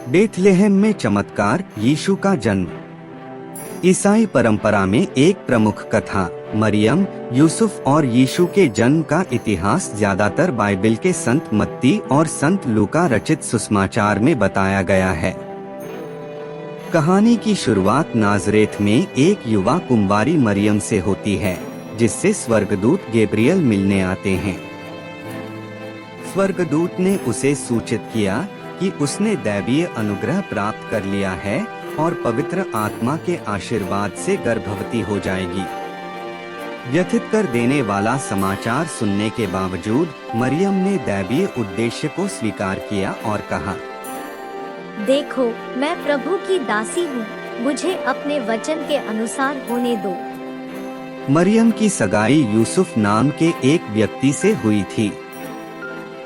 Bethlehem में चमत्कार, यीशु का जन्म। ईसाई परंपरा में एक प्रमुख कथा मरियम, यूसुफ और यीशु के जन्म का इतिहास ज्यादातर बाइबल के संत मत्ती और संत लूका रचित सुसमाचार में बताया गया है। कहानी की शुरुआत नाज़रेत में एक युवा कुंवारी मरियम से होती है, जिससे स्वर्गदूत गैब्रियल मिलने आते हैं। स्वर्गदूत ने उसे सूचित किया कि उसने दैवीय अनुग्रह प्राप्त कर लिया है और पवित्र आत्मा के आशीर्वाद से गर्भवती हो जाएगी। व्यथित कर देने वाला समाचार सुनने के बावजूद मरियम ने दैवीय उद्देश्य को स्वीकार किया और कहा, देखो, मैं प्रभु की दासी हूँ, मुझे अपने वचन के अनुसार होने दो। मरियम की सगाई यूसुफ नाम के एक व्यक्ति से हुई थी।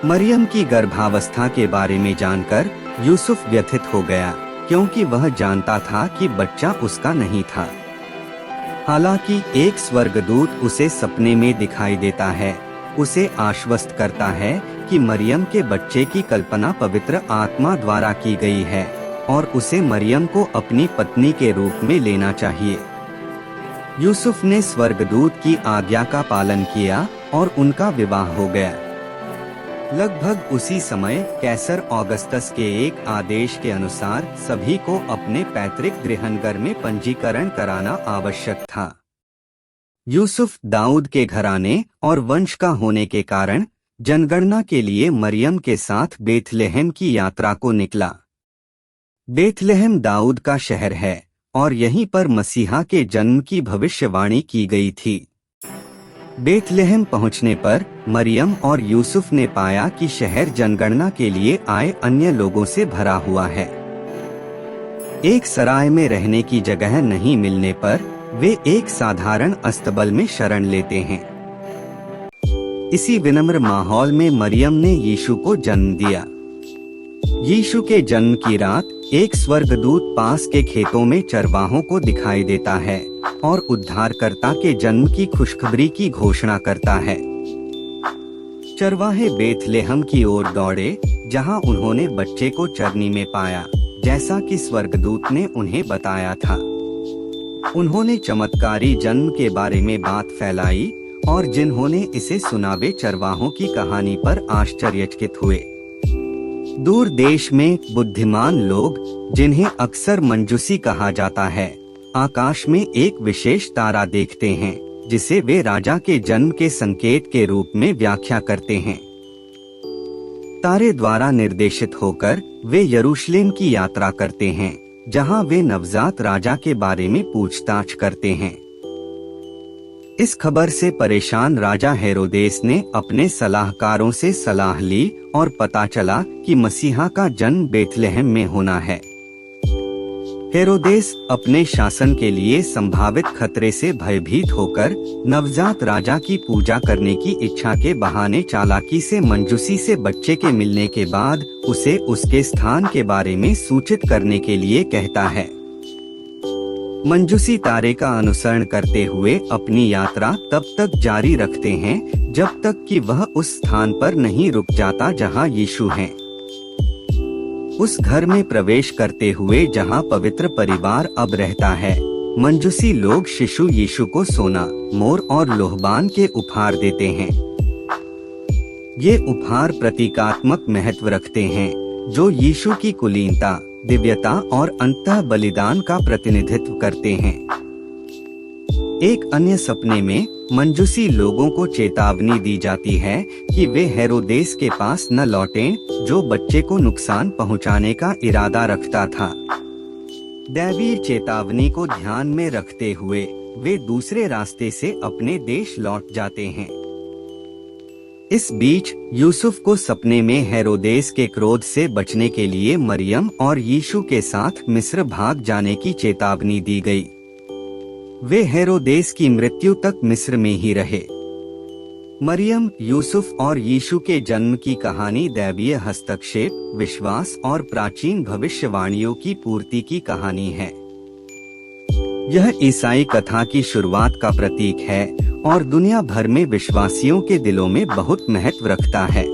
मरियम की गर्भावस्था के बारे में जानकर यूसुफ व्यथित हो गया, क्योंकि वह जानता था कि बच्चा उसका नहीं था। हालांकि एक स्वर्गदूत उसे सपने में दिखाई देता है, उसे आश्वस्त करता है कि मरियम के बच्चे की कल्पना पवित्र आत्मा द्वारा की गई है और उसे मरियम को अपनी पत्नी के रूप में लेना चाहिए। यूसुफ ने स्वर्गदूत की आज्ञा का पालन किया और उनका विवाह हो गया। लगभग उसी समय कैसर ऑगस्टस के एक आदेश के अनुसार सभी को अपने पैतृक गृहनगर में पंजीकरण कराना आवश्यक था। यूसुफ दाऊद के घराने और वंश का होने के कारण जनगणना के लिए मरियम के साथ बेथलेहम की यात्रा को निकला। बेथलेहम दाऊद का शहर है और यहीं पर मसीहा के जन्म की भविष्यवाणी की गई थी। बेथलेहम पहुंचने पर मरियम और यूसुफ ने पाया कि शहर जनगणना के लिए आए अन्य लोगों से भरा हुआ है। एक सराय में रहने की जगह नहीं मिलने पर वे एक साधारण अस्तबल में शरण लेते हैं। इसी विनम्र माहौल में मरियम ने यीशु को जन्म दिया। यीशु के जन्म की रात एक स्वर्गदूत पास के खेतों में चरवाहों को दिखाई देता है और उद्धारकर्ता के जन्म की खुशखबरी की घोषणा करता है। चरवाहे बेथलेहम की ओर दौड़े, जहां उन्होंने बच्चे को चरनी में पाया, जैसा कि स्वर्गदूत ने उन्हें बताया था। उन्होंने चमत्कारी जन्म के बारे में बात फैलाई और जिन्होंने इसे सुना वे चरवाहों की कहानी पर आश्चर्यचकित हुए। दूर देश में बुद्धिमान लोग, जिन्हें अक्सर मंजूसी कहा जाता है, आकाश में एक विशेष तारा देखते हैं, जिसे वे राजा के जन्म के संकेत के रूप में व्याख्या करते हैं। तारे द्वारा निर्देशित होकर वे यरूशलेम की यात्रा करते हैं, जहां वे नवजात राजा के बारे में पूछताछ करते हैं। इस खबर से परेशान राजा हेरोदेस ने अपने सलाहकारों से सलाह ली और पता चला कि मसीहा का जन्म बेथलेहम में होना है। हेरोदेस अपने शासन के लिए संभावित खतरे से भयभीत होकर नवजात राजा की पूजा करने की इच्छा के बहाने चालाकी से मंजूसी से बच्चे के मिलने के बाद उसे उसके स्थान के बारे में सूचित करने के लिए कहता है। मंजूसी तारे का अनुसरण करते हुए अपनी यात्रा तब तक जारी रखते हैं जब तक कि वह उस स्थान पर नहीं रुक जाता जहां यीशु हैं। उस घर में प्रवेश करते हुए जहां पवित्र परिवार अब रहता है, मंजूसी लोग शिशु यीशु को सोना, मोर और लोहबान के उपहार देते हैं। ये उपहार प्रतीकात्मक महत्व रखते हैं, जो यीशु की कुलीनता, दिव्यता और अंतः बलिदान का प्रतिनिधित्व करते हैं। एक अन्य सपने में मंजूसी लोगों को चेतावनी दी जाती है कि वे हेरोदेस के पास न लौटें, जो बच्चे को नुकसान पहुंचाने का इरादा रखता था। दैवीय चेतावनी को ध्यान में रखते हुए वे दूसरे रास्ते से अपने देश लौट जाते हैं। इस बीच यूसुफ को सपने में हेरोदेस के क्रोध से बचने के लिए मरियम और यीशु के साथ मिस्र भाग जाने की चेतावनी दी गई। वे हेरोदेस की मृत्यु तक मिस्र में ही रहे। मरियम, यूसुफ और यीशु के जन्म की कहानी दैवीय हस्तक्षेप, विश्वास और प्राचीन भविष्यवाणियों की पूर्ति की कहानी है। यह ईसाई कथा की शुरुआत का प्रतीक है और दुनिया भर में विश्वासियों के दिलों में बहुत महत्व रखता है।